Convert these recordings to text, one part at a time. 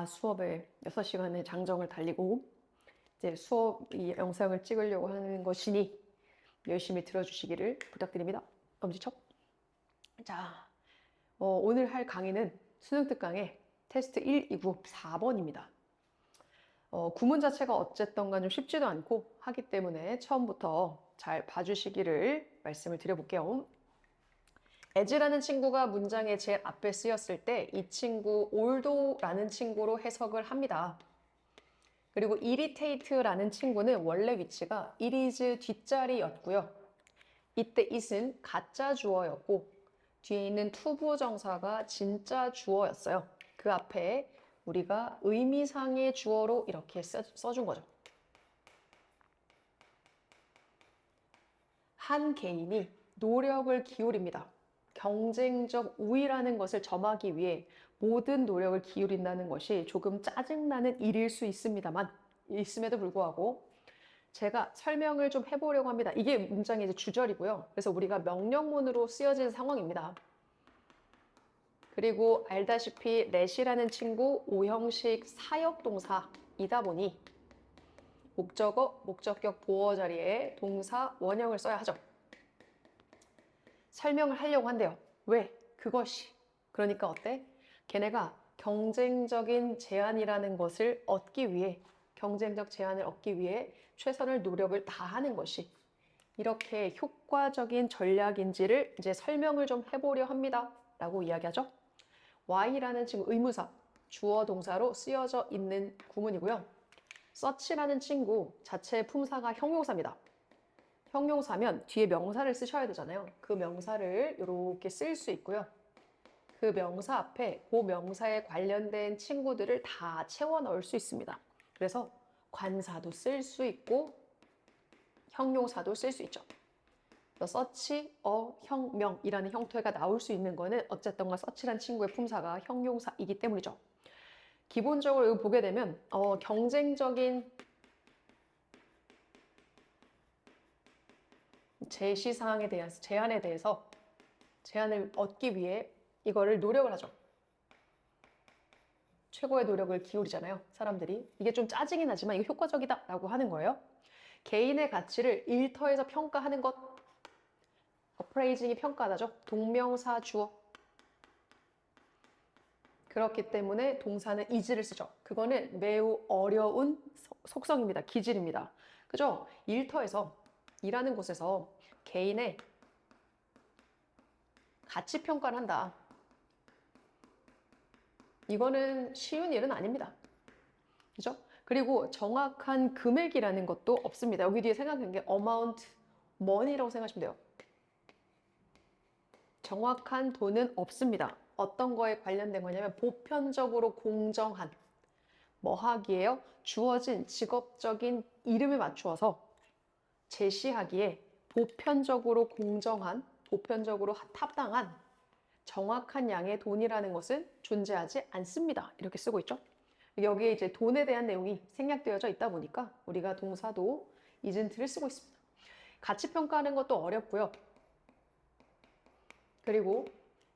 수업에 6시간의 장정을 달리고 이제 수업 이 영상을 찍으려고 하는 것이니 열심히 들어주시기를 부탁드립니다. 엄지척. 자, 오늘 할 강의는 수능 특강의 테스트 1, 2구 4번입니다. 구문 자체가 어쨌던가 좀 쉽지도 않고 하기 때문에 처음부터 잘 봐주시기를 말씀을 드려볼게요. as라는 친구가 문장의 제일 앞에 쓰였을 때 이 친구 although라는 친구로 해석을 합니다. 그리고 irritate라는 친구는 원래 위치가 it is 뒷자리였고요. 이때 it은 가짜 주어였고 뒤에 있는 투부정사가 진짜 주어였어요. 그 앞에 우리가 의미상의 주어로 이렇게 써준 거죠. 한 개인이 노력을 기울입니다. 경쟁적 우위라는 것을 점하기 위해 모든 노력을 기울인다는 것이 조금 짜증나는 일일 수 있음에도 불구하고 제가 설명을 좀 해보려고 합니다. 이게 문장의 이제 주절이고요. 그래서 우리가 명령문으로 쓰여진 상황입니다. 그리고 알다시피 let이라는 친구 오형식 사역동사이다 보니 목적어, 목적격 보어 자리에 동사 원형을 써야 하죠. 설명을 하려고 한대요. 왜? 그것이. 그러니까 어때? 걔네가 경쟁적인 제안이라는 것을 얻기 위해, 경쟁적 제안을 얻기 위해 최선을 노력을 다하는 것이 이렇게 효과적인 전략인지를 이제 설명을 좀 해보려 합니다. 라고 이야기하죠. Y라는 친구 의무사, 주어 동사로 쓰여져 있는 구문이고요. such라는 친구 자체의 품사가 형용사입니다. 형용사면 뒤에 명사를 쓰셔야 되잖아요. 그 명사를 이렇게 쓸 수 있고요. 그 명사 앞에 그 명사에 관련된 친구들을 다 채워 넣을 수 있습니다. 그래서 관사도 쓸 수 있고 형용사도 쓸 수 있죠. such, 형, 명이라는 형태가 나올 수 있는 거는 어쨌든 such라는 친구의 품사가 형용사이기 때문이죠. 기본적으로 이거 보게 되면 경쟁적인 제시사항에 대해서 제안을 얻기 위해 이거를 노력을 하죠. 최고의 노력을 기울이잖아요, 사람들이. 이게 좀 짜증이 나지만 이게 효과적이다라고 하는 거예요. 개인의 가치를 일터에서 평가하는 것, 어프레이징이 평가하다죠. 동명사 주어. 그렇기 때문에 동사는 is를 쓰죠. 그거는 매우 어려운 속성입니다. 기질입니다. 그죠? 일터에서, 일하는 곳에서 개인의 가치 평가를 한다. 이거는 쉬운 일은 아닙니다. 그죠? 그리고 정확한 금액이라는 것도 없습니다. 여기 뒤에 생각한 게 amount, money라고 생각하시면 돼요. 정확한 돈은 없습니다. 어떤 거에 관련된 거냐면 보편적으로 공정한 뭐 하기에요? 주어진 직업적인 이름에 맞추어서 제시하기에 보편적으로 공정한, 보편적으로 합당한 정확한 양의 돈이라는 것은 존재하지 않습니다. 이렇게 쓰고 있죠. 여기에 이제 돈에 대한 내용이 생략되어져 있다 보니까 우리가 동사도 isn't를 쓰고 있습니다. 가치 평가하는 것도 어렵고요. 그리고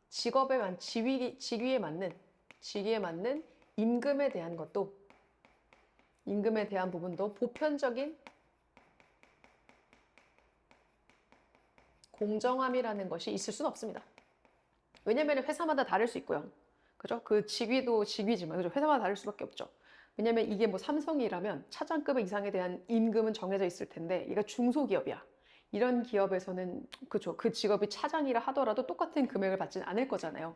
직위에 맞는 임금에 대한 것도, 임금에 대한 부분도 보편적인 공정함이라는 것이 있을 수는 없습니다. 왜냐면 회사마다 다를 수 있고요. 그죠? 그 직위도 직위지만, 그죠? 회사마다 다를 수밖에 없죠. 왜냐면 이게 뭐 삼성이라면 차장급 이상에 대한 임금은 정해져 있을 텐데, 얘가 중소기업이야. 이런 기업에서는, 그죠? 그 직업이 차장이라 하더라도 똑같은 금액을 받지는 않을 거잖아요.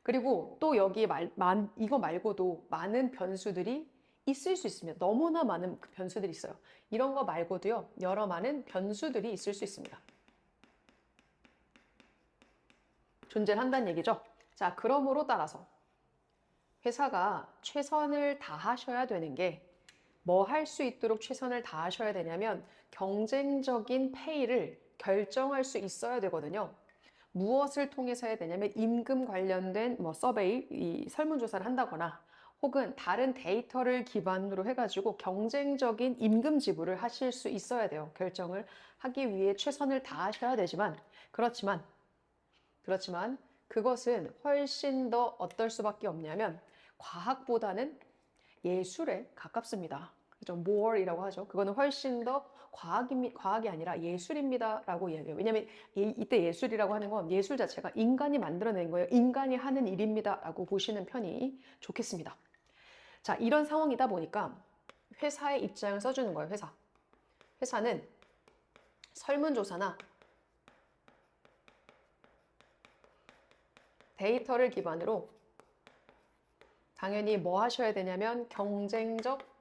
그리고 또 여기에 이거 말고도 많은 변수들이 있을 수 있습니다. 너무나 많은 변수들이 있어요. 이런 거 말고도요, 여러 많은 변수들이 있을 수 있습니다. 존재를 한다는 얘기죠. 자, 그러므로 따라서 회사가 최선을 다하셔야 되는 게 뭐 할 수 있도록 최선을 다하셔야 되냐면 경쟁적인 페이를 결정할 수 있어야 되거든요. 무엇을 통해서 해야 되냐면 임금 관련된 뭐 서베이, 이 설문조사를 한다거나 혹은 다른 데이터를 기반으로 해가지고 경쟁적인 임금 지불을 하실 수 있어야 돼요. 결정을 하기 위해 최선을 다하셔야 되지만 그렇지만 그것은 훨씬 더 어떨 수밖에 없냐면 과학보다는 예술에 가깝습니다. 그죠? more이라고 하죠. 그거는 훨씬 더 과학이 아니라 예술입니다라고 이야기해요. 왜냐하면 이때 예술이라고 하는 건 예술 자체가 인간이 만들어낸 거예요. 인간이 하는 일입니다라고 보시는 편이 좋겠습니다. 자, 이런 상황이다 보니까 회사의 입장을 써주는 거예요. 회사는 설문조사나 데이터를 기반으로 당연히 뭐 하셔야 되냐면 경쟁적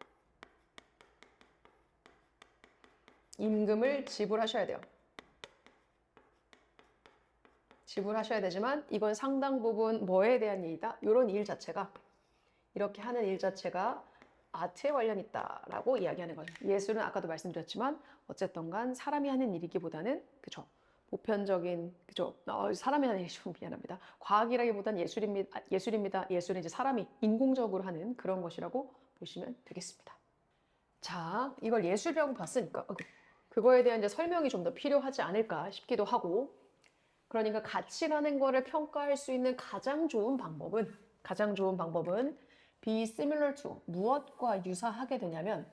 임금을 지불하셔야 돼요. 지불하셔야 되지만 이건 상당 부분 뭐에 대한 일이다? 이런 일 자체가 이렇게 하는 일 자체가 아트에 관련 있다라고 이야기하는 거죠. 예술은 아까도 말씀드렸지만 어쨌든 간 사람이 하는 일이기보다는 그죠? 보편적인 그죠? 사람이 하는 일이 좀 미안합니다. 과학이라기보단 예술입니다. 예술은 이제 사람이 인공적으로 하는 그런 것이라고 보시면 되겠습니다. 자, 이걸 예술이라고 봤으니까 그거에 대한 이제 설명이 좀 더 필요하지 않을까 싶기도 하고, 그러니까 가치라는 거를 평가할 수 있는 가장 좋은 방법은 be similar to 무엇과 유사하게 되냐면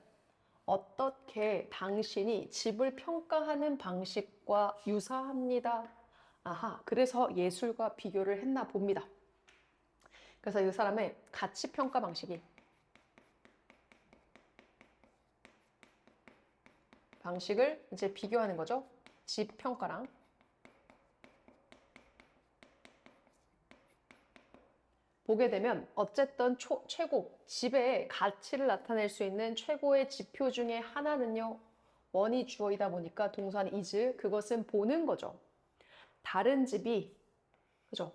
어떻게 당신이 집을 평가하는 방식과 유사합니다. 아하, 그래서 예술과 비교를 했나 봅니다. 그래서 이 사람의 가치 평가 방식을 이제 비교하는 거죠. 집 평가랑. 보게 되면 어쨌든 최고, 집의 가치를 나타낼 수 있는 최고의 지표 중에 하나는요. 원이 주어이다 보니까 동사는 is, 그것은 보는 거죠. 다른 집이 그죠?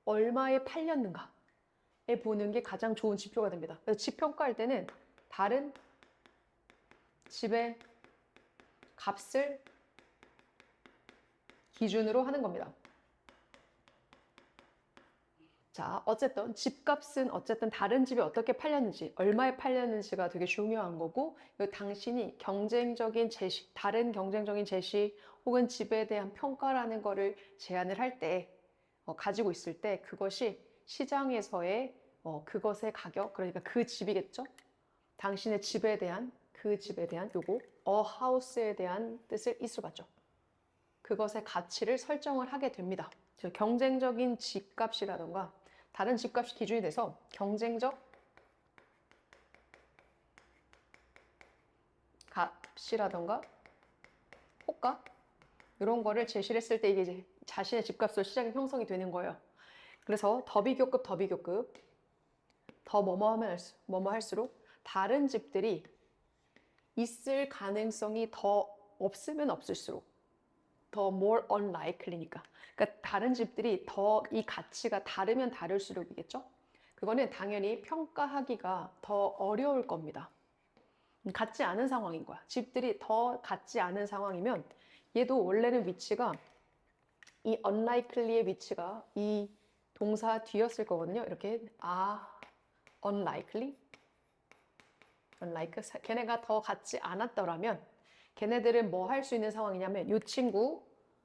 얼마에 팔렸는가에 보는 게 가장 좋은 지표가 됩니다. 그래서 집 평가할 때는 다른 집의 값을 기준으로 하는 겁니다. 자, 어쨌든 집값은 어쨌든 다른 집이 어떻게 팔렸는지, 얼마에 팔렸는지가 되게 중요한 거고, 당신이 경쟁적인 제시, 다른 경쟁적인 제시 혹은 집에 대한 평가라는 거를 제안을 할 때, 가지고 있을 때 그것이 시장에서의 그것의 가격, 그러니까 그 집이겠죠? 당신의 집에 대한 요거 a house에 대한 뜻을 is로 봤죠. 그것의 가치를 설정을 하게 됩니다. 즉 경쟁적인 집값이라던가 다른 집값이 기준이 돼서 경쟁적 값이라던가 호가 이런 거를 제시를 했을 때 이게 이제 자신의 집값으로 시장이 형성이 되는 거예요. 그래서 더 비교급 더 뭐뭐 할수록 다른 집들이 있을 가능성이 더 없으면 없을수록 더 more unlikely니까. 그러니까 다른 집들이 더 이 가치가 다르면 다를수록이겠죠? 그거는 당연히 평가하기가 더 어려울 겁니다. 같지 않은 상황인 거야. 집들이 더 같지 않은 상황이면 얘도 원래는 위치가 이 unlikely의 위치가 이 동사 뒤였을 거거든요. 이렇게 unlikely 걔네가 더 같지 않았더라면 걔네들은 뭐 할 수 있는 상황이냐면 이 친구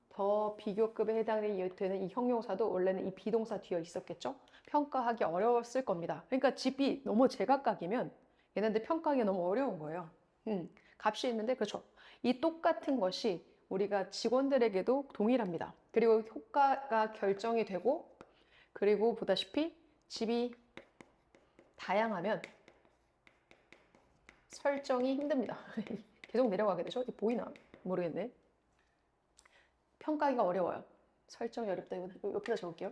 더 비교급에 해당이 되는 이 형용사도 원래는 이 비동사 뒤에 있었겠죠? 평가하기 어려웠을 겁니다. 그러니까 집이 너무 제각각이면 얘네들 평가하기 너무 어려운 거예요. 값이 있는데 그렇죠. 이 똑같은 것이 우리가 직원들에게도 동일합니다. 그리고 효과가 결정이 되고 그리고 보다시피 집이 다양하면 설정이 힘듭니다. 계속 내려가게 되죠? 이게 보이나? 모르겠네. 평가하기가 어려워요. 설정이 어렵다. 이거 옆에다 적을게요.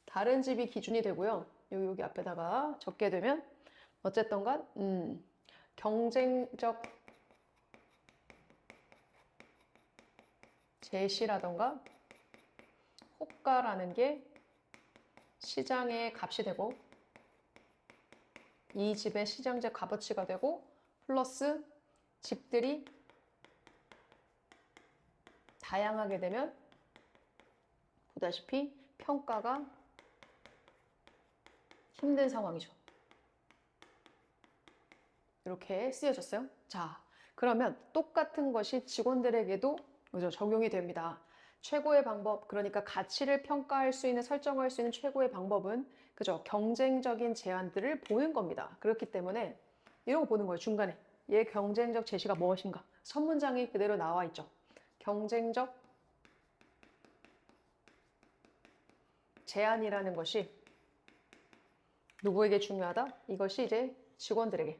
다른 집이 기준이 되고요. 여기 앞에다가 적게 되면 어쨌든 간 경쟁적 제시라던가 호가라는 게 시장의 값이 되고 이 집의 시장적 값어치가 되고 플러스 집들이 다양하게 되면 보다시피 평가가 힘든 상황이죠. 이렇게 쓰여졌어요. 자, 그러면 똑같은 것이 직원들에게도 그죠? 적용이 됩니다. 최고의 방법, 그러니까 가치를 평가할 수 있는, 설정할 수 있는 최고의 방법은, 그죠? 경쟁적인 제안들을 보는 겁니다. 그렇기 때문에 이런 거 보는 거예요, 중간에. 얘 경쟁적 제시가 무엇인가? 첫 문장이 그대로 나와 있죠. 경쟁적 제안이라는 것이 누구에게 중요하다? 이것이 이제 직원들에게.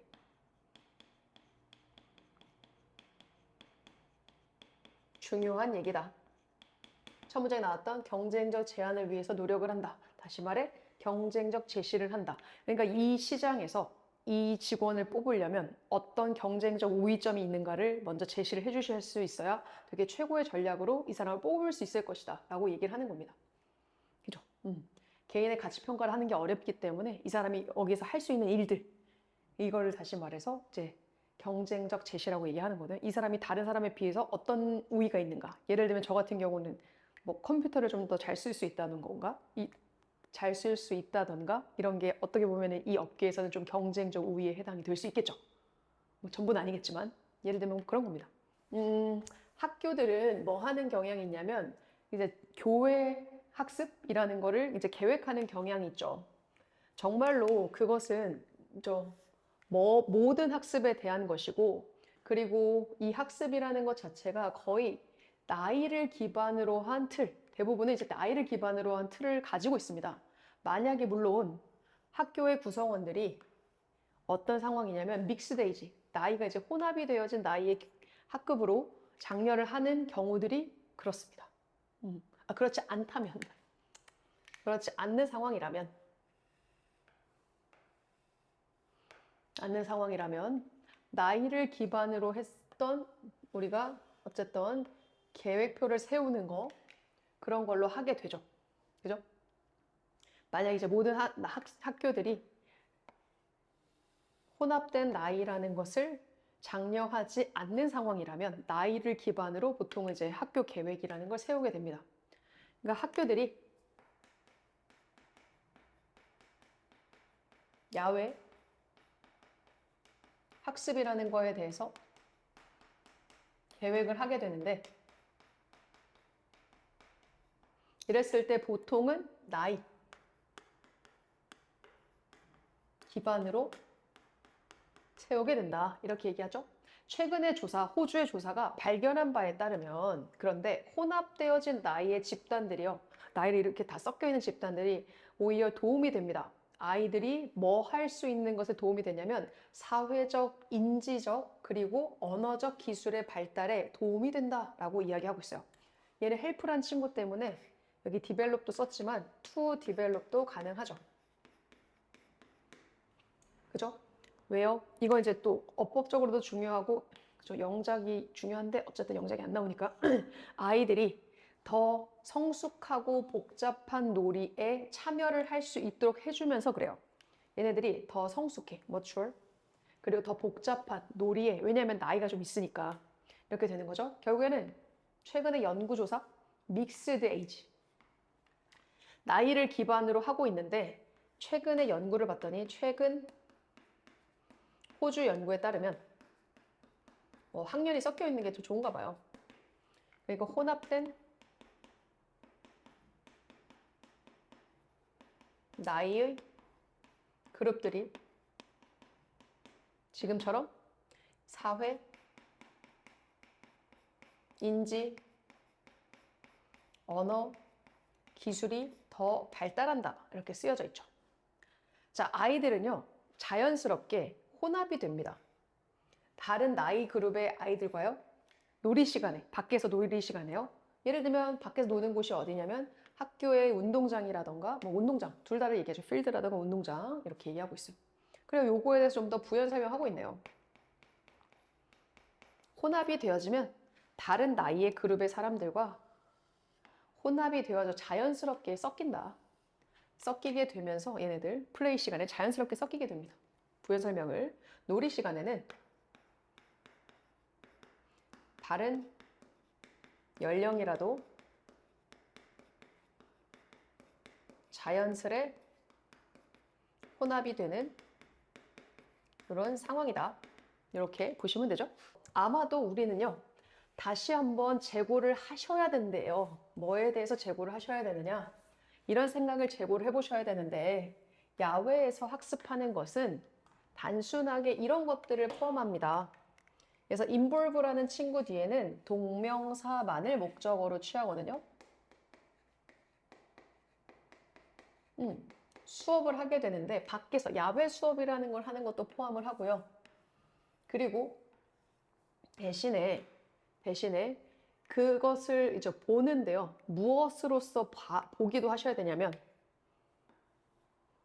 중요한 얘기다. 첫 문장에 나왔던 경쟁적 제한을 위해서 노력을 한다. 다시 말해 경쟁적 제시를 한다. 그러니까 이 시장에서 이 직원을 뽑으려면 어떤 경쟁적 우위점이 있는가를 먼저 제시를 해주실 수 있어야 되게 최고의 전략으로 이 사람을 뽑을 수 있을 것이다 라고 얘기를 하는 겁니다. 그죠? 개인의 가치 평가를 하는 게 어렵기 때문에 이 사람이 여기서 할 수 있는 일들, 이거를 다시 말해서 이제 경쟁적 제시라고 얘기하는 거거든요. 이 사람이 다른 사람에 비해서 어떤 우위가 있는가. 예를 들면 저 같은 경우는 뭐 컴퓨터를 좀 더 잘 쓸 수 있다는 건가? 잘 쓸 수 있다던가 이런 게 어떻게 보면 이 업계에서는 좀 경쟁적 우위에 해당이 될 수 있겠죠. 뭐 전부는 아니겠지만 예를 들면 그런 겁니다. 학교들은 뭐 하는 경향이 있냐면 이제 교회 학습이라는 거를 이제 계획하는 경향이 있죠. 정말로 그것은 모든 학습에 대한 것이고, 그리고 이 학습이라는 것 자체가 거의 나이를 기반으로 한 틀, 대부분은 이제 나이를 기반으로 한 틀을 가지고 있습니다. 만약에 물론 학교의 구성원들이 어떤 상황이냐면 믹스드 에이지, 나이가 이제 혼합이 되어진 나이의 학급으로 장려를 하는 경우들이 그렇습니다. 그렇지 않다면, 그렇지 않는 상황이라면 나이를 기반으로 했던 우리가 어쨌든 계획표를 세우는 거, 그런 걸로 하게 되죠. 그죠? 만약 이제 모든 학교들이 혼합된 나이라는 것을 장려하지 않는 상황이라면 나이를 기반으로 보통 이제 학교 계획이라는 걸 세우게 됩니다. 그러니까 학교들이 야외 학습이라는 거에 대해서 계획을 하게 되는데, 이랬을 때 보통은 나이 기반으로 세우게 된다, 이렇게 얘기하죠. 최근의 조사, 호주의 조사가 발견한 바에 따르면, 그런데 혼합되어진 나이의 집단들이요, 나이를 이렇게 다 섞여 있는 집단들이 오히려 도움이 됩니다. 아이들이 뭐 할 수 있는 것에 도움이 되냐면 사회적, 인지적, 그리고 언어적 기술의 발달에 도움이 된다라고 이야기하고 있어요. 얘는 헬프란 친구 때문에 여기 디벨롭도 썼지만 투 디벨롭도 가능하죠. 그죠? 왜요? 이거 이제 또 어법적으로도 중요하고, 그죠? 영작이 중요한데 어쨌든 영작이 안 나오니까 아이들이 더 성숙하고 복잡한 놀이에 참여를 할 수 있도록 해주면서 그래요. 얘네들이 더 성숙해, mature. 그리고 더 복잡한 놀이에, 왜냐하면 나이가 좀 있으니까 이렇게 되는 거죠. 결국에는 최근의 연구조사, 믹스드 에이지, 나이를 기반으로 하고 있는데, 최근의 연구를 봤더니 최근 호주 연구에 따르면 학년이 섞여 있는 게 더 좋은가 봐요. 그러니까 혼합된 나이의 그룹들이 지금처럼 사회, 인지, 언어, 기술이 더 발달한다, 이렇게 쓰여져 있죠. 자, 아이들은요 자연스럽게 혼합이 됩니다. 다른 나이 그룹의 아이들과요, 놀이 시간에, 밖에서 놀이 시간에요. 예를 들면 밖에서 노는 곳이 어디냐면 학교의 운동장이라던가 뭐 운동장, 둘 다를 얘기하죠. 필드라던가 운동장, 이렇게 얘기하고 있어요. 그리고 요거에 대해서 좀 더 부연 설명하고 있네요. 혼합이 되어지면 다른 나이의 그룹의 사람들과 혼합이 되어져 자연스럽게 섞인다. 섞이게 되면서 얘네들 플레이 시간에 자연스럽게 섞이게 됩니다. 부연 설명을, 놀이 시간에는 다른 연령이라도 자연스레 혼합이 되는 그런 상황이다, 이렇게 보시면 되죠. 아마도 우리는요 다시 한번 재고를 하셔야 된대요. 뭐에 대해서 재고를 하셔야 되느냐? 이런 생각을 재고를 해보셔야 되는데 야외에서 학습하는 것은 단순하게 이런 것들을 포함합니다. 그래서 involve라는 친구 뒤에는 동명사만을 목적어로 취하거든요. 수업을 하게 되는데 밖에서 야외 수업이라는 걸 하는 것도 포함을 하고요. 그리고 대신에 그것을 이제 보는데요. 무엇으로서 보기도 하셔야 되냐면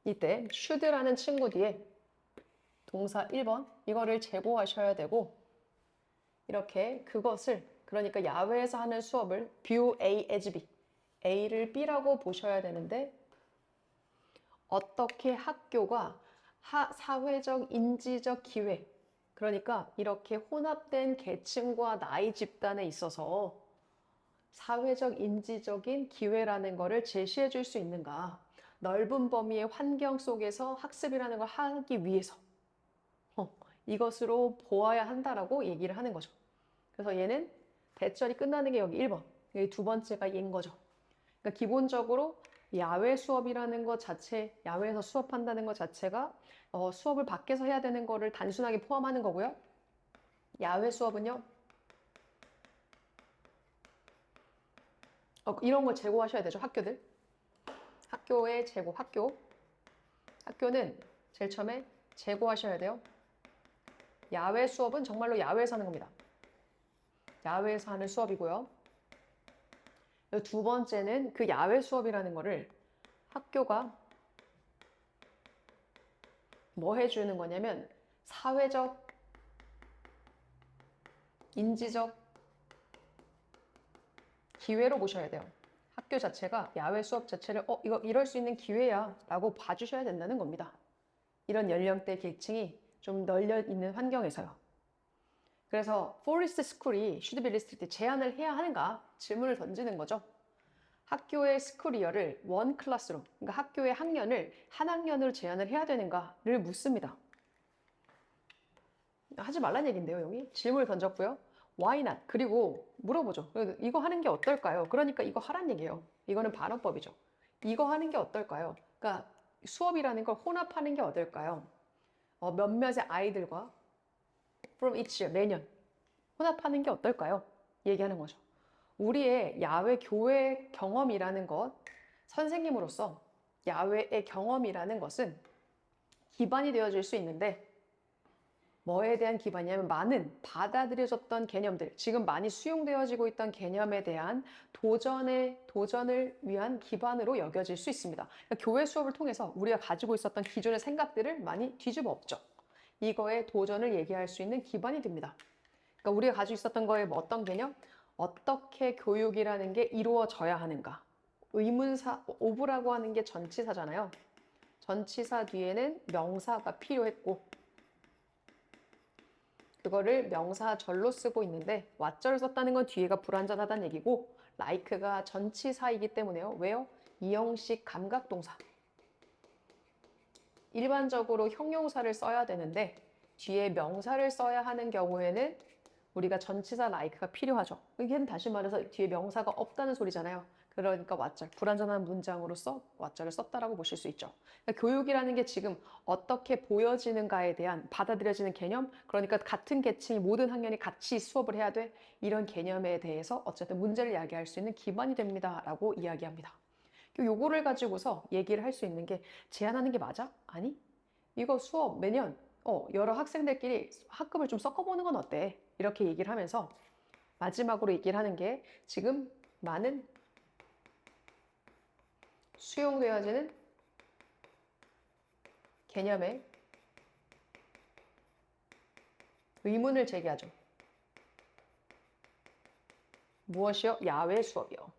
이때 should라는 친구 뒤에 동사 1번 이거를 제고하셔야 되고 이렇게 그것을 그러니까 야외에서 하는 수업을 view A as B A를 B라고 보셔야 되는데 어떻게 학교가 사회적, 인지적 기회 그러니까 이렇게 혼합된 계층과 나이 집단에 있어서 사회적, 인지적인 기회라는 것을 제시해 줄 수 있는가 넓은 범위의 환경 속에서 학습이라는 걸 하기 위해서 이것으로 보아야 한다라고 얘기를 하는 거죠. 그래서 얘는 대절이 끝나는 게 여기 1번 여기 두 번째가 얘인 거죠. 그러니까 기본적으로 야외 수업이라는 것 자체, 야외에서 수업한다는 것 자체가 수업을 밖에서 해야 되는 거를 단순하게 포함하는 거고요. 야외 수업은요. 이런 걸 제고하셔야 되죠. 학교들. 학교의 제고, 학교는 제일 처음에 제고하셔야 돼요. 야외 수업은 정말로 야외에서 하는 겁니다. 야외에서 하는 수업이고요. 두 번째는 그 야외 수업이라는 거를 학교가 뭐 해주는 거냐면 사회적, 인지적 기회로 보셔야 돼요. 학교 자체가 야외 수업 자체를 이거 이럴 수 있는 기회야 라고 봐주셔야 된다는 겁니다. 이런 연령대 계층이 좀 널려 있는 환경에서요. 그래서 포리스트 스쿨이 should be listed 때 제한을 해야 하는가 질문을 던지는 거죠. 학교의 스쿨이어를 원 클래스로, 그러니까 학교의 학년을 한 학년으로 제한을 해야 되는가를 묻습니다. 하지 말란 얘기인데요, 여기. 질문을 던졌고요. Why not? 그리고 물어보죠. 이거 하는 게 어떨까요? 그러니까 이거 하란 얘기예요. 이거는 반어법이죠. 이거 하는 게 어떨까요? 그러니까 수업이라는 걸 혼합하는 게 어떨까요? 몇몇의 아이들과 from each year, 매년 혼합하는 게 어떨까요? 얘기하는 거죠. 우리의 야외 교회 경험이라는 것, 선생님으로서 야외의 경험이라는 것은 기반이 되어질 수 있는데 뭐에 대한 기반이냐면 많은 받아들여졌던 개념들, 지금 많이 수용되어지고 있던 개념에 대한 도전을 위한 기반으로 여겨질 수 있습니다. 그러니까 교회 수업을 통해서 우리가 가지고 있었던 기존의 생각들을 많이 뒤집어 엎죠. 이거에 도전을 얘기할 수 있는 기반이 됩니다. 그러니까 우리가 가지고 있었던 거에 뭐 어떤 개념? 어떻게 교육이라는 게 이루어져야 하는가? 의문사, 오브라고 하는 게 전치사잖아요. 전치사 뒤에는 명사가 필요했고 그거를 명사절로 쓰고 있는데 what절을 썼다는 건 뒤에가 불완전하다는 얘기고 like가 전치사이기 때문에요. 왜요? 이형식 감각동사. 일반적으로 형용사를 써야 되는데 뒤에 명사를 써야 하는 경우에는 우리가 전치사 like가 필요하죠. 이게 다시 말해서 뒤에 명사가 없다는 소리잖아요. 그러니까 what절, 불완전한 문장으로서 what절을 썼다라고 보실 수 있죠. 그러니까 교육이라는 게 지금 어떻게 보여지는가에 대한 받아들여지는 개념, 그러니까 같은 계층이 모든 학년이 같이 수업을 해야 돼. 이런 개념에 대해서 어쨌든 문제를 야기할 수 있는 기반이 됩니다라고 이야기합니다. 요거를 가지고서 얘기를 할 수 있는 게 제한하는 게 맞아? 아니? 이거 수업 매년 여러 학생들끼리 학급을 좀 섞어보는 건 어때? 이렇게 얘기를 하면서 마지막으로 얘기를 하는 게 지금 많은 수용되어지는 개념에 의문을 제기하죠. 무엇이요? 야외 수업이요.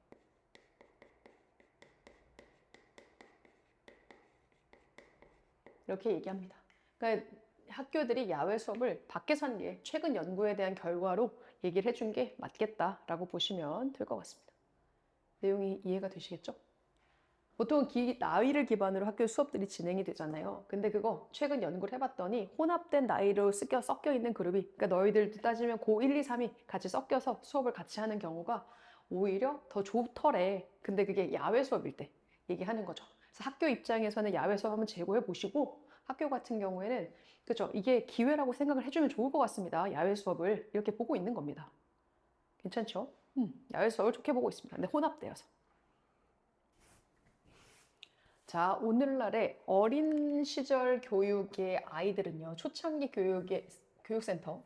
이렇게 얘기합니다. 그러니까 학교들이 야외 수업을 밖에서 하는 게 최근 연구에 대한 결과로 얘기를 해준 게 맞겠다라고 보시면 될 것 같습니다. 내용이 이해가 되시겠죠? 보통 나이를 기반으로 학교 수업들이 진행이 되잖아요. 근데 그거 최근 연구를 해봤더니 혼합된 나이로 섞여 있는 그룹이, 그러니까 너희들도 따지면 고 1, 2, 3이 같이 섞여서 수업을 같이 하는 경우가 오히려 더 좋더래. 근데 그게 야외 수업일 때 얘기하는 거죠. 그래서 학교 입장에서는 야외 수업 한번 제고해 보시고, 학교 같은 경우에는 그죠, 이게 기회라고 생각을 해주면 좋을 것 같습니다. 야외 수업을 이렇게 보고 있는 겁니다. 괜찮죠? 야외 수업을 좋게 보고 있습니다. 근데 혼합되어서. 자, 오늘날의 어린 시절 교육의 아이들은요, 초창기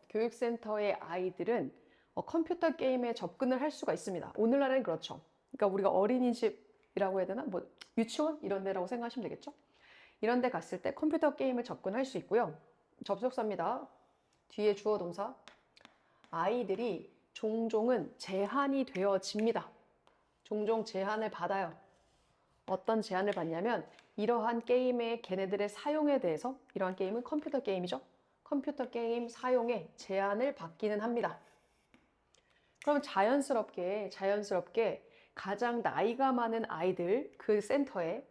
교육센터의 아이들은 컴퓨터 게임에 접근을 할 수가 있습니다. 오늘날은 그렇죠. 그러니까 우리가 어린이집이라고 해야 되나? 뭐, 유치원? 이런 데라고 생각하시면 되겠죠? 이런 데 갔을 때 컴퓨터 게임을 접근할 수 있고요. 접속사입니다. 뒤에 주어 동사. 아이들이 종종은 제한이 되어집니다. 종종 제한을 받아요. 어떤 제한을 받냐면, 이러한 게임의 걔네들의 사용에 대해서, 이러한 게임은 컴퓨터 게임이죠. 컴퓨터 게임 사용에 제한을 받기는 합니다. 그러면 자연스럽게 가장 나이가 많은 아이들, 그 센터에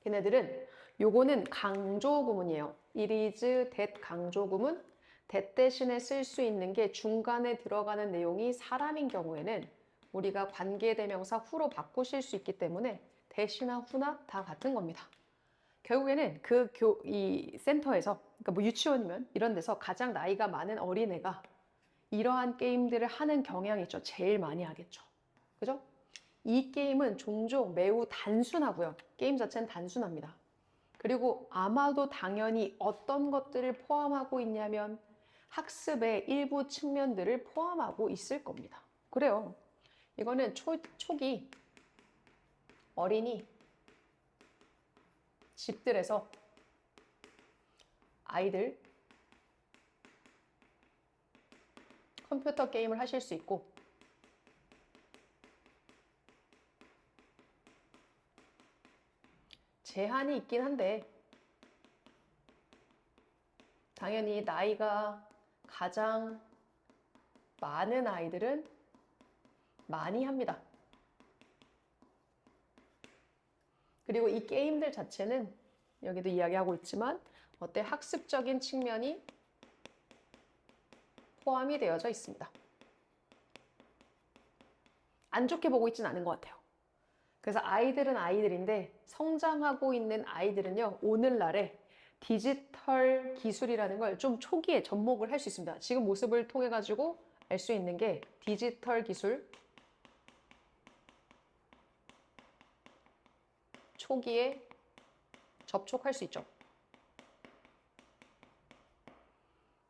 걔네들은, 요거는 강조 구문이에요. It is that 강조 구문. that 대신에 쓸 수 있는 게 중간에 들어가는 내용이 사람인 경우에는 우리가 관계대명사 후로 바꾸실 수 있기 때문에 that이나 who나 다 같은 겁니다. 결국에는 이 센터에서, 그러니까 뭐 유치원이면 이런 데서 가장 나이가 많은 어린애가 이러한 게임들을 하는 경향이 있죠. 제일 많이 하겠죠. 그죠? 이 게임은 종종 매우 단순하고요. 게임 자체는 단순합니다. 그리고 아마도 당연히 어떤 것들을 포함하고 있냐면 학습의 일부 측면들을 포함하고 있을 겁니다. 그래요. 이거는 초기 어린이 집들에서 아이들 컴퓨터 게임을 하실 수 있고, 제한이 있긴 한데 당연히 나이가 가장 많은 아이들은 많이 합니다. 그리고 이 게임들 자체는 여기도 이야기하고 있지만 학습적인 측면이 포함이 되어져 있습니다. 안 좋게 보고 있지는 않은 것 같아요. 그래서 아이들은 아이들인데 성장하고 있는 아이들은요, 오늘날에 디지털 기술이라는 걸 좀 초기에 접목을 할 수 있습니다. 지금 모습을 통해 가지고 알 수 있는 게 디지털 기술 초기에 접촉할 수 있죠.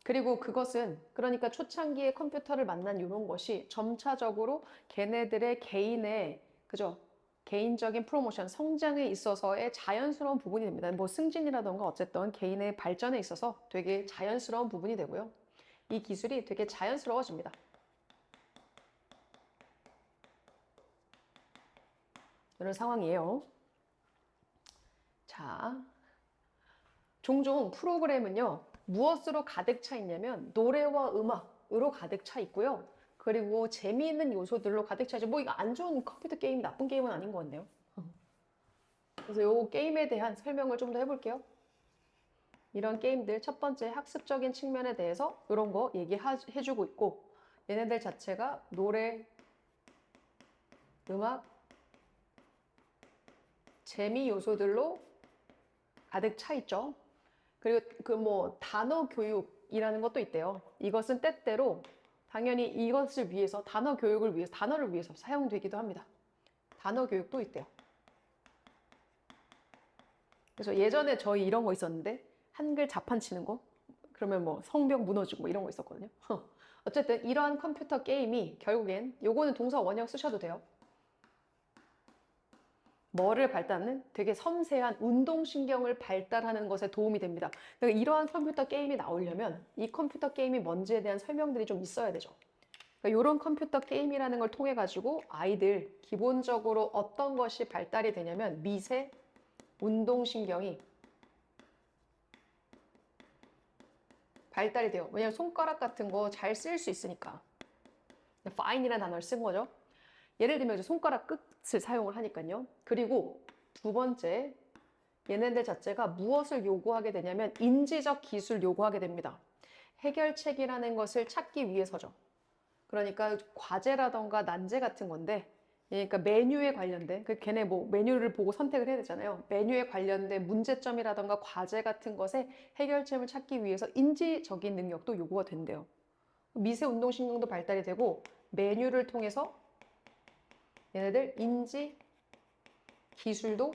그리고 그것은, 그러니까 초창기에 컴퓨터를 만난 이런 것이 점차적으로 걔네들의 개인의, 그죠? 개인적인 프로모션, 성장에 있어서의 자연스러운 부분이 됩니다. 뭐 승진이라던가 어쨌든 개인의 발전에 있어서 되게 자연스러운 부분이 되고요. 이 기술이 되게 자연스러워집니다. 이런 상황이에요. 자, 종종 프로그램은요, 무엇으로 가득 차 있냐면 노래와 음악으로 가득 차 있고요. 그리고 재미있는 요소들로 가득 차 있죠. 뭐 이거 안 좋은 컴퓨터 게임, 나쁜 게임은 아닌 것 같네요. 그래서 요 게임에 대한 설명을 좀 더 해볼게요. 이런 게임들, 첫 번째 학습적인 측면에 대해서 이런 거 얘기해주고 있고, 얘네들 자체가 노래, 음악, 재미 요소들로 가득 차 있죠. 그리고 그 뭐 단어 교육이라는 것도 있대요. 이것은 때때로 당연히 이것을 위해서, 단어 교육을 위해서, 단어를 위해서 사용되기도 합니다. 단어 교육도 있대요. 그래서 예전에 저희 이런 거 있었는데, 한글 자판 치는 거, 그러면 뭐 성벽 무너지고 뭐 이런 거 있었거든요. 어쨌든 이러한 컴퓨터 게임이 결국엔, 요거는 동사 원형 쓰셔도 돼요. 뭐를 발달하는? 되게 섬세한 운동신경을 발달하는 것에 도움이 됩니다. 그러니까 이러한 컴퓨터 게임이 나오려면 이 컴퓨터 게임이 뭔지에 대한 설명들이 좀 있어야 되죠. 그러니까 이런 컴퓨터 게임이라는 걸 통해 가지고 아이들 기본적으로 어떤 것이 발달이 되냐면 미세 운동신경이 발달이 돼요. 왜냐면 손가락 같은 거 잘 쓸 수 있으니까. fine이라는 단어를 쓴 거죠. 예를 들면 이제 손가락 끝을 사용을 하니까요. 그리고 두 번째, 얘네들 자체가 무엇을 요구하게 되냐면 인지적 기술 요구하게 됩니다. 해결책이라는 것을 찾기 위해서죠. 그러니까 과제라던가 난제 같은 건데, 그러니까 메뉴에 관련된, 걔네 뭐 메뉴를 보고 선택을 해야 되잖아요. 메뉴에 관련된 문제점이라던가 과제 같은 것에 해결책을 찾기 위해서 인지적인 능력도 요구가 된대요. 미세 운동신경도 발달이 되고 메뉴를 통해서 얘네들 인지 기술도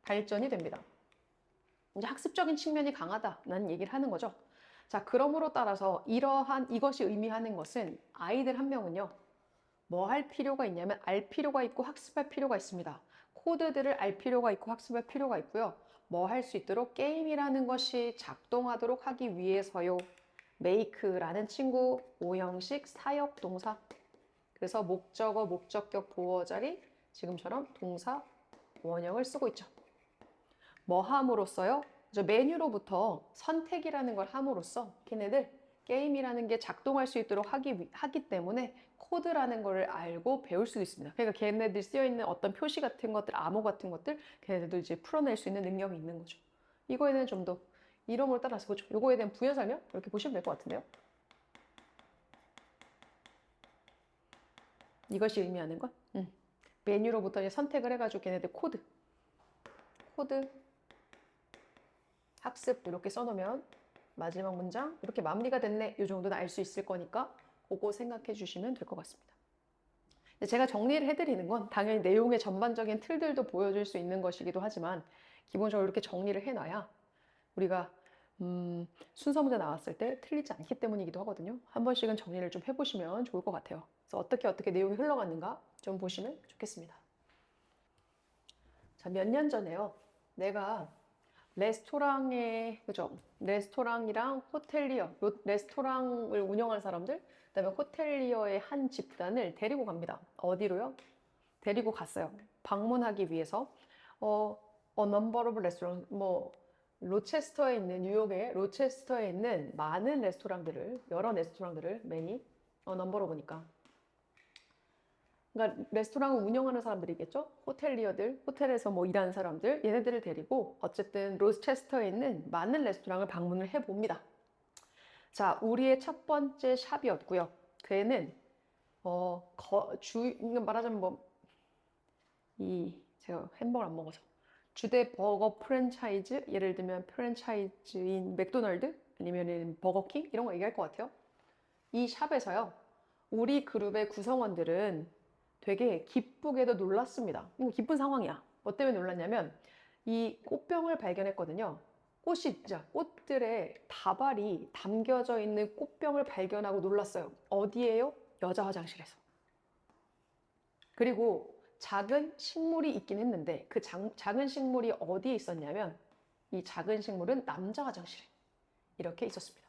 발전이 됩니다. 이제 학습적인 측면이 강하다는 얘기를 하는 거죠. 자, 그러므로 따라서 이것이 의미하는 것은 아이들 한 명은요, 뭐 할 필요가 있냐면 알 필요가 있고 학습할 필요가 있습니다. 코드들을 알 필요가 있고 학습할 필요가 있고요. 뭐 할 수 있도록 게임이라는 것이 작동하도록 하기 위해서요. make라는 친구, 오형식 사역 동사. 그래서 목적어, 목적격, 보어 자리 지금처럼 동사 원형을 쓰고 있죠. 뭐 함으로써요? 메뉴로부터 선택이라는 걸 함으로써 걔네들 게임이라는 게 작동할 수 있도록 하기 때문에 코드라는 걸 알고 배울 수도 있습니다. 그러니까 걔네들 쓰여있는 어떤 표시 같은 것들, 암호 같은 것들 걔네들도 이제 풀어낼 수 있는 능력이 있는 거죠. 이거에는 좀 더 이름을 따라서 보죠. 요거에 대한 부연 설명 이렇게 보시면 될 것 같은데요. 이것이 의미하는 건 메뉴로부터 이제 선택을 해가지고 걔네들 코드 학습 이렇게 써놓으면 마지막 문장 이렇게 마무리가 됐네. 이 정도는 알 수 있을 거니까 그거 생각해 주시면 될 것 같습니다. 제가 정리를 해드리는 건 당연히 내용의 전반적인 틀들도 보여줄 수 있는 것이기도 하지만 기본적으로 이렇게 정리를 해놔야 우리가 순서 문제 나왔을 때 틀리지 않기 때문이기도 하거든요. 한 번씩은 정리를 좀 해보시면 좋을 것 같아요. 그래서 어떻게 내용이 흘러갔는가 좀 보시면 좋겠습니다. 자, 몇 년 전에요. 내가 그죠? 레스토랑이랑 호텔리어, 레스토랑을 운영하는 사람들, 그다음에 호텔리어의 한 집단을 데리고 갑니다. 어디로요? 데리고 갔어요. 방문하기 위해서. A number of restaurants, 뉴욕의 로체스터에 있는 많은 여러 레스토랑들을, many, a number of니까. 그러니까 레스토랑을 운영하는 사람들이겠죠? 호텔리어들, 호텔에서 뭐 일하는 사람들, 얘네들을 데리고 어쨌든 로체스터에 있는 많은 레스토랑을 방문을 해봅니다. 자, 우리의 첫 번째 샵이었고요. 걔는 말하자면 제가 햄버거 안 먹어서 주대 버거 프랜차이즈, 예를 들면 프랜차이즈인 맥도날드 아니면 버거킹 이런 거 얘기할 것 같아요. 이 샵에서요, 우리 그룹의 구성원들은 되게 기쁘게도 놀랐습니다. 기쁜 상황이야. 뭐 때문에 놀랐냐면 이 꽃병을 발견했거든요. 꽃들의 다발이 담겨져 있는 꽃병을 발견하고 놀랐어요. 어디에요? 여자 화장실에서. 그리고 작은 식물이 있긴 했는데 그 작은 식물이 어디에 있었냐면 이 작은 식물은 남자 화장실에 이렇게 있었습니다.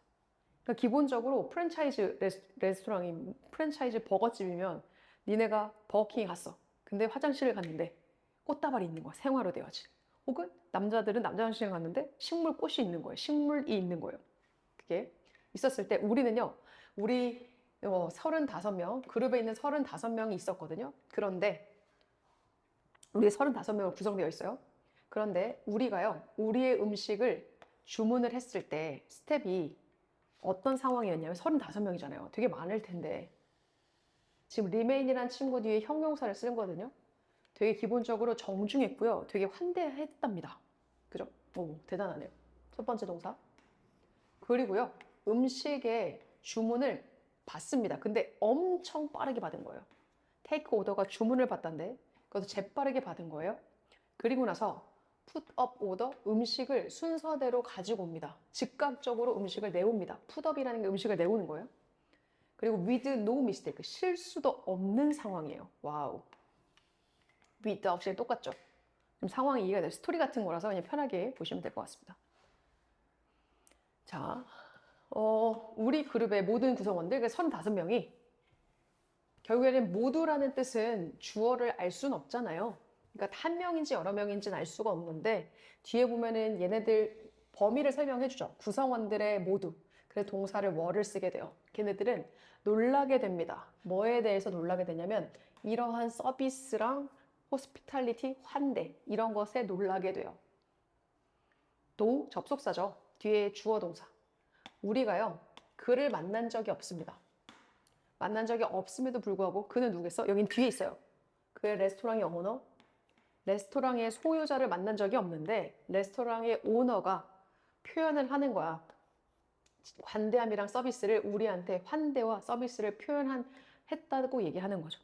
그러니까 기본적으로 프랜차이즈 레스토랑이 프랜차이즈 버거집이면 니네가 버거킹에 갔어. 근데 화장실을 갔는데 꽃다발이 있는 거야. 생화로 되어진. 혹은 남자들은 남자 화장실에 갔는데 꽃이 있는 거예요. 식물이 있는 거예요. 그게 있었을 때 우리는요. 우리 35명, 그룹에 있는 35명이 있었거든요. 그런데 우리 35명으로 구성되어 있어요. 그런데 우리가요. 우리의 음식을 주문을 했을 때 스텝이 어떤 상황이었냐면 35명이잖아요. 되게 많을 텐데 지금 리메인이라는 친구 뒤에 형용사를 쓴 거거든요. 되게 기본적으로 정중했고요. 되게 환대했답니다. 그죠? 오, 대단하네요. 첫 번째 동사. 그리고요. 음식의 주문을 받습니다. 근데 엄청 빠르게 받은 거예요. 테이크 오더가 주문을 받던데 그것도 재빠르게 받은 거예요. 그리고 나서 풋 업 오더, 음식을 순서대로 가지고 옵니다. 즉각적으로 음식을 내옵니다. 풋업이라는 게 음식을 내오는 거예요. 그리고 with no mistake, 실수도 없는 상황이에요. 와우. with 없이 똑같죠. 좀 상황이 이해가 돼요. 스토리 같은 거라서 그냥 편하게 보시면 될 것 같습니다. 자, 우리 그룹의 모든 구성원들, 35명이 결국에는 모두라는 뜻은 주어를 알 수는 없잖아요. 그러니까 한 명인지 여러 명인지는 알 수가 없는데 뒤에 보면은 얘네들 범위를 설명해 주죠. 구성원들의 모두. 그래서 동사를 were를 쓰게 돼요. 걔네들은 놀라게 됩니다. 뭐에 대해서 놀라게 되냐면 이러한 서비스랑 호스피탈리티, 환대 이런 것에 놀라게 돼요. 또 접속사죠. 뒤에 주어 동사. 우리가요. 그를 만난 적이 없습니다. 만난 적이 없음에도 불구하고 그는 누구겠어? 여긴 뒤에 있어요. 그의 레스토랑의 오너. 레스토랑의 소유자를 만난 적이 없는데 레스토랑의 오너가 표현을 하는 거야. 관대함이랑 서비스를 우리한테 환대와 서비스를 했다고 얘기하는 거죠.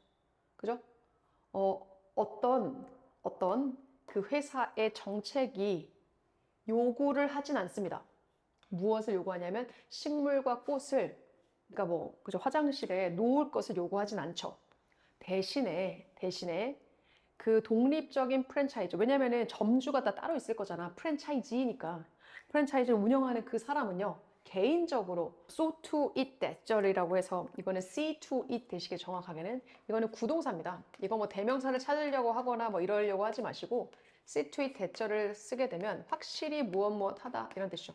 그죠? 어떤 그 회사의 정책이 요구를 하진 않습니다. 무엇을 요구하냐면 식물과 꽃을 그러니까 뭐 그죠? 화장실에 놓을 것을 요구하진 않죠. 대신에 그 독립적인 프랜차이즈 왜냐면은 점주가 다 따로 있을 거잖아. 프랜차이즈니까 프랜차이즈를 운영하는 그 사람은요. 개인적으로 so to it that절이라고 해서 이거는 see to it 대시게 정확하게는 이거는 구동사입니다. 이거 뭐 대명사를 찾으려고 하거나 뭐 이러려고 하지 마시고 see to it that절을 쓰게 되면 확실히 무엇 하다 이런 뜻이죠.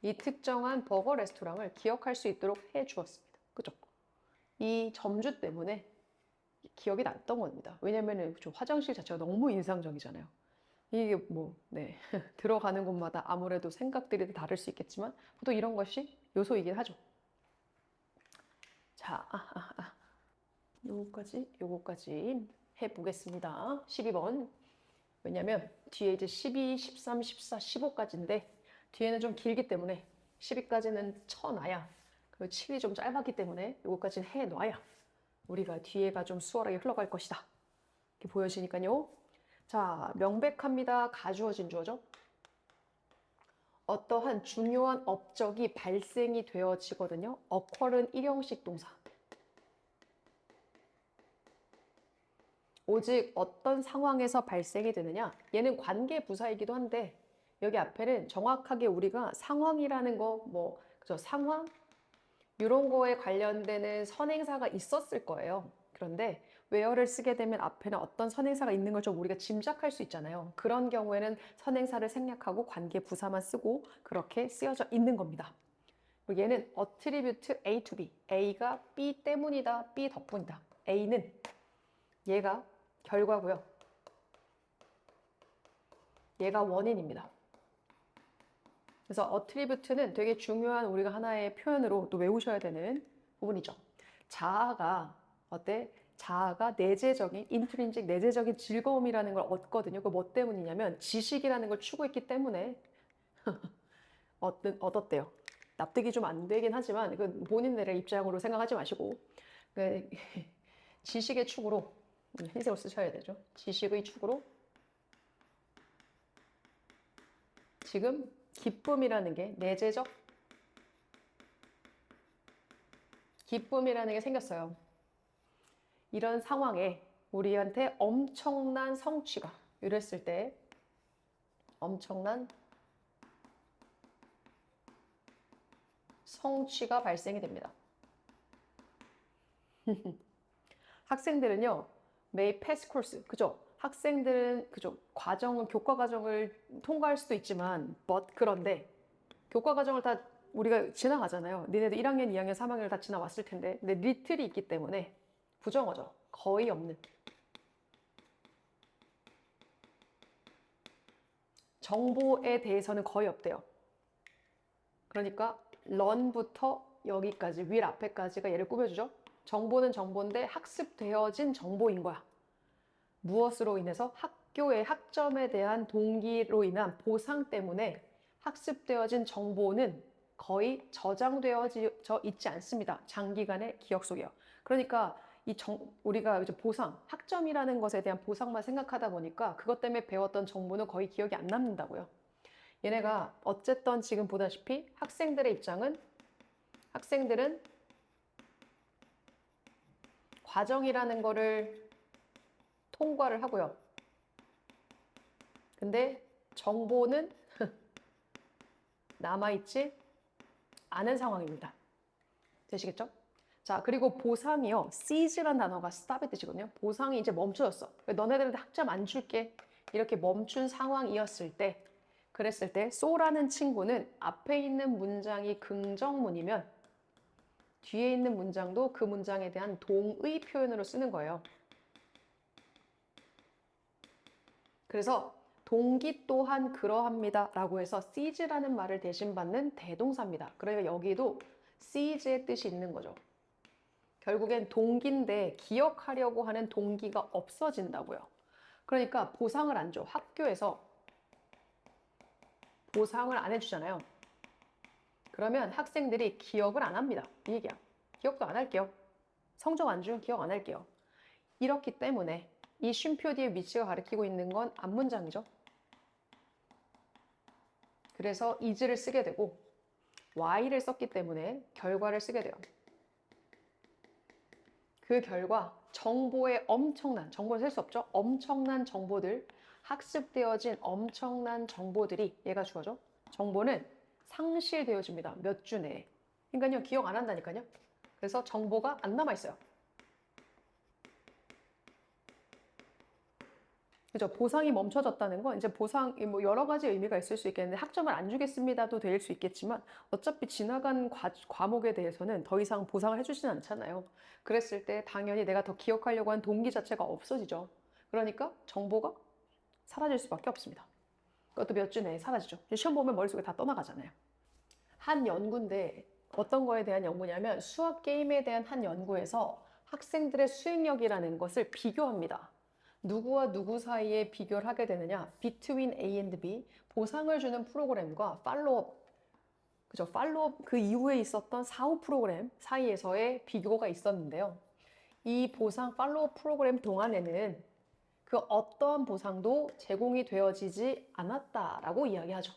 이 특정한 버거 레스토랑을 기억할 수 있도록 해 주었습니다. 그죠? 이 점주 때문에 기억이 났던 겁니다. 왜냐면은 화장실 자체가 너무 인상적이잖아요. 이게 뭐, 네. 들어가는 곳마다 아무래도 생각들이 다를 수 있겠지만, 또 이런 것이 요소이긴 하죠. 자, 요거까지 해보겠습니다. 12번. 왜냐면 뒤에 이제 12, 13, 14, 15까지인데, 뒤에는 좀 길기 때문에 12까지는 쳐놔야, 그리고 7이 좀 짧았기 때문에 요거까지는 해놔야 우리가 뒤에가 좀 수월하게 흘러갈 것이다. 이렇게 보여지니까요. 자, 명백합니다. 가주어진 주어죠. 어떠한 중요한 업적이 발생이 되어지거든요. occur은 일형식 동사. 오직 어떤 상황에서 발생이 되느냐? 얘는 관계 부사이기도 한데 여기 앞에는 정확하게 우리가 상황이라는 거, 그죠? 상황? 이런 거에 관련되는 선행사가 있었을 거예요. 그런데 where를 쓰게 되면 앞에는 어떤 선행사가 있는 걸 좀 우리가 짐작할 수 있잖아요. 그런 경우에는 선행사를 생략하고 관계 부사만 쓰고 그렇게 쓰여져 있는 겁니다. 그리고 얘는 attribute A to B. A가 B 때문이다, B 덕분이다. A는 얘가 결과고요. 얘가 원인입니다. 그래서 attribute는 되게 중요한 우리가 하나의 표현으로 또 외우셔야 되는 부분이죠. 자아가 어때? 자아가 내재적인 인트린직 내재적인 즐거움이라는 걸 얻거든요. 그 뭐 때문이냐면 지식이라는 걸 추구했기 때문에 얻었대요. 납득이 좀 안 되긴 하지만 그 본인들의 입장으로 생각하지 마시고 그 지식의 축으로 흰색으로 쓰셔야 되죠. 지식의 축으로 지금 기쁨이라는 게 내재적 기쁨이라는 게 생겼어요. 이런 상황에 우리한테 엄청난 성취가 이랬을 때 엄청난 성취가 발생이 됩니다. 학생들은요, may pass course, 그죠? 학생들은 그죠? 교과 과정을 통과할 수도 있지만, 그런데 교과 과정을 다 우리가 지나가잖아요. 니네들 1학년, 2학년, 3학년을 다 지나왔을 텐데, 근데 리틀이 있기 때문에 부정어죠. 거의 없는. 정보에 대해서는 거의 없대요. 그러니까 learn부터 여기까지, 윌 앞에까지가 얘를 꾸며주죠. 정보는 정보인데 학습되어진 정보인 거야. 무엇으로 인해서? 학교의 학점에 대한 동기로 인한 보상 때문에 학습되어진 정보는 거의 저장되어져 있지 않습니다. 장기간의 기억 속에요. 그러니까 우리가 이제 학점이라는 것에 대한 보상만 생각하다 보니까 그것 때문에 배웠던 정보는 거의 기억이 안 남는다고요. 얘네가 어쨌든 지금 보다시피 학생들은 과정이라는 거를 통과를 하고요. 근데 정보는 남아있지 않은 상황입니다. 되시겠죠? 자, 그리고 보상이요. seize란 단어가 stop의 뜻이거든요. 보상이 이제 멈춰졌어. 너네들한테 학점 안 줄게. 이렇게 멈춘 상황이었을 때 그랬을 때 so라는 친구는 앞에 있는 문장이 긍정문이면 뒤에 있는 문장도 그 문장에 대한 동의 표현으로 쓰는 거예요. 그래서 동기 또한 그러합니다 라고 해서 sees라는 말을 대신 받는 대동사입니다. 그러니까 여기도 sees의 뜻이 있는 거죠. 결국엔 동기인데 기억하려고 하는 동기가 없어진다고요. 그러니까 보상을 안 줘. 학교에서 보상을 안 해주잖아요. 그러면 학생들이 기억을 안 합니다. 이 얘기야. 기억도 안 할게요. 성적 안 주면 기억 안 할게요. 이렇기 때문에 이 쉼표 뒤에 위치가 가리키고 있는 건 앞문장이죠. 그래서 is를 쓰게 되고 y를 썼기 때문에 결과를 쓰게 돼요. 그 결과 정보의 엄청난, 정보를 셀 수 없죠? 엄청난 정보들, 학습되어진 엄청난 정보들이 얘가 주어져. 정보는 상실되어집니다. 몇 주 내에. 그러니까요, 기억 안 한다니까요. 그래서 정보가 안 남아있어요. 그죠? 보상이 멈춰졌다는 건 이제 보상이 뭐 여러 가지 의미가 있을 수 있겠는데 학점을 안 주겠습니다도 될 수 있겠지만 어차피 지나간 과목에 대해서는 더 이상 보상을 해주진 않잖아요. 그랬을 때 당연히 내가 더 기억하려고 하는 동기 자체가 없어지죠. 그러니까 정보가 사라질 수밖에 없습니다. 그것도 몇 주 내에 사라지죠. 시험 보면 머릿속에 다 떠나가잖아요. 한 연구인데 어떤 거에 대한 연구냐면 수학 게임에 대한 한 연구에서 학생들의 수행력이라는 것을 비교합니다. 누구와 누구 사이에 비교를 하게 되느냐? Between A and B, 보상을 주는 프로그램과 팔로업, 그죠? 팔로업 그 이후에 있었던 사후 프로그램 사이에서의 비교가 있었는데요. 이 보상 팔로업 프로그램 동안에는 그 어떠한 보상도 제공이 되어지지 않았다라고 이야기하죠.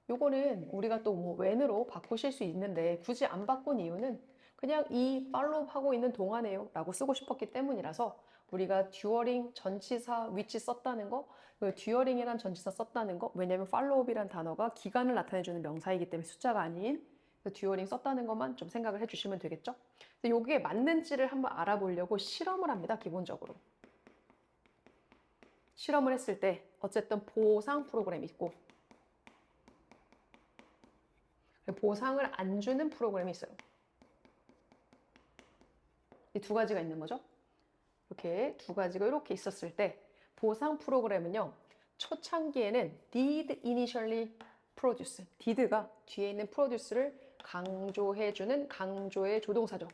요거는 우리가 또 뭐 when으로 바꾸실 수 있는데 굳이 안 바꾼 이유는 그냥 이 팔로업 하고 있는 동안에요 라고 쓰고 싶었기 때문이라서 우리가 듀어링 전치사 위치 썼다는 거, 듀어링이란 전치사 썼다는 거, 왜냐면 팔로업이란 단어가 기간을 나타내주는 명사이기 때문에 숫자가 아닌 듀어링 썼다는 것만 좀 생각을 해주시면 되겠죠. 이게 맞는지를 한번 알아보려고 실험을 합니다. 기본적으로. 실험을 했을 때 어쨌든 보상 프로그램이 있고 보상을 안 주는 프로그램이 있어요. 이 두 가지가 있는 거죠. 이렇게 두 가지가 이렇게 있었을 때 보상 프로그램은요. 초창기에는 did initially produce. did가 뒤에 있는 produce를 강조해주는 강조의 조동사죠.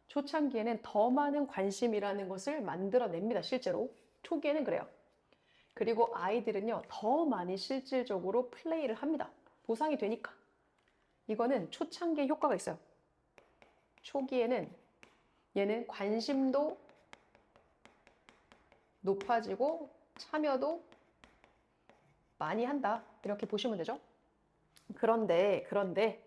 초창기에는 더 많은 관심이라는 것을 만들어냅니다. 실제로. 초기에는 그래요. 그리고 아이들은요. 더 많이 실질적으로 플레이를 합니다. 보상이 되니까. 이거는 초창기에 효과가 있어요. 초기에는 얘는 관심도 높아지고 참여도 많이 한다. 이렇게 보시면 되죠. 그런데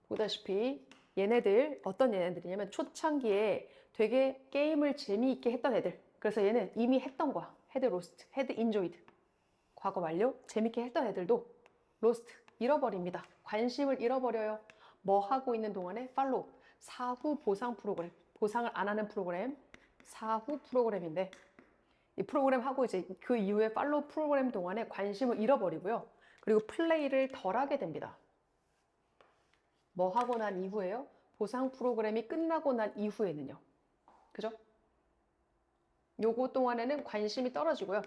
보다시피 얘네들 어떤 얘네들이냐면 초창기에 되게 게임을 재미있게 했던 애들. 그래서 얘는 이미 했던 거야. 헤드 로스트, 헤드 인조이드. 과거 완료. 재밌게 했던 애들도 로스트, 잃어버립니다. 관심을 잃어버려요. 뭐 하고 있는 동안에 팔로우, 사후 보상 프로그램, 보상을 안 하는 프로그램, 사후 프로그램인데 이 프로그램 하고 이제 그 이후에 팔로우 프로그램 동안에 관심을 잃어버리고요. 그리고 플레이를 덜 하게 됩니다. 뭐 하고 난 이후에요? 보상 프로그램이 끝나고 난 이후에는요. 그죠? 요거 동안에는 관심이 떨어지고요.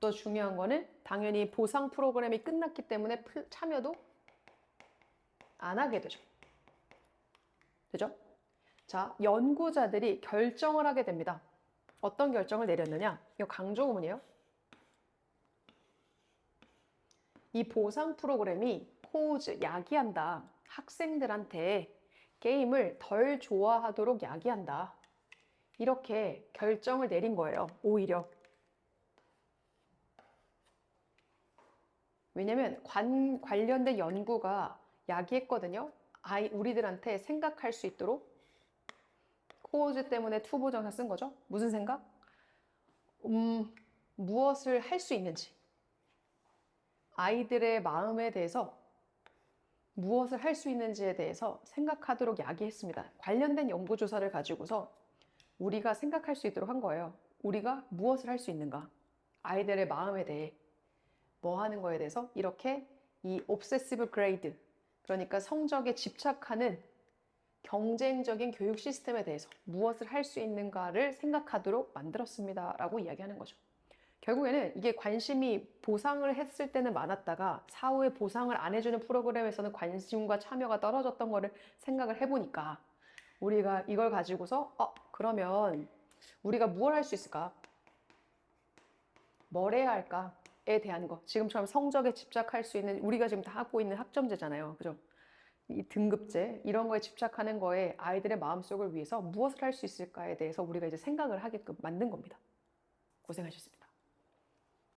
또 중요한 거는 당연히 보상 프로그램이 끝났기 때문에 참여도 안 하게 되죠. 되죠? 자, 연구자들이 결정을 하게 됩니다. 어떤 결정을 내렸느냐? 이거 강조구문이에요. 이 보상 프로그램이 코우즈, 야기한다. 학생들한테 게임을 덜 좋아하도록 야기한다. 이렇게 결정을 내린 거예요. 오히려. 왜냐면 관련된 연구가 야기했거든요. 우리들한테 생각할 수 있도록. 코우즈 때문에 투부정사 쓴 거죠. 무슨 생각? 무엇을 할 수 있는지. 아이들의 마음에 대해서 무엇을 할 수 있는지에 대해서 생각하도록 야기했습니다. 관련된 연구조사를 가지고서 우리가 생각할 수 있도록 한 거예요. 우리가 무엇을 할 수 있는가? 아이들의 마음에 대해 뭐 하는 거에 대해서 이렇게 이 obsessive grade, 그러니까 성적에 집착하는 경쟁적인 교육 시스템에 대해서 무엇을 할 수 있는가를 생각하도록 만들었습니다. 라고 이야기하는 거죠. 결국에는 이게 관심이 보상을 했을 때는 많았다가 사후에 보상을 안 해주는 프로그램에서는 관심과 참여가 떨어졌던 거를 생각을 해보니까 우리가 이걸 가지고서 그러면 우리가 무엇을 할 수 있을까? 뭘 해야 할까에 대한 거. 지금처럼 성적에 집착할 수 있는 우리가 지금 다 하고 있는 학점제잖아요. 그죠? 이 등급제 이런 거에 집착하는 거에 아이들의 마음속을 위해서 무엇을 할 수 있을까에 대해서 우리가 이제 생각을 하게끔 만든 겁니다. 고생하셨습니다.